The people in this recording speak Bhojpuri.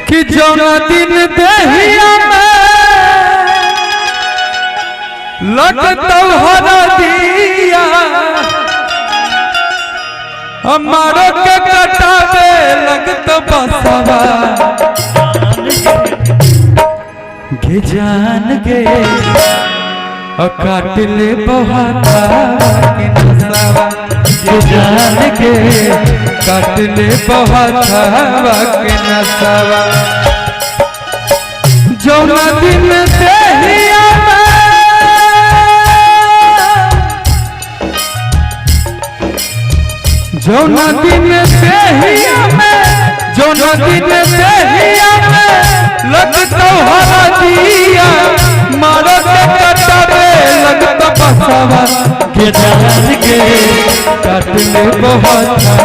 कि जौना दिन देहिया में लगतौ हरदिया हमारो के कटावे लगत बसवा के जान गे काट ले बहाता के नसावा के जान के काट ले बहाता के नसावा जौना दिन देहिया जौना दिन देहिया में जौना दिन देहिया में लगतौ हरदिया मारो के कटावे लगत बसवा के जान के काट ले बहाता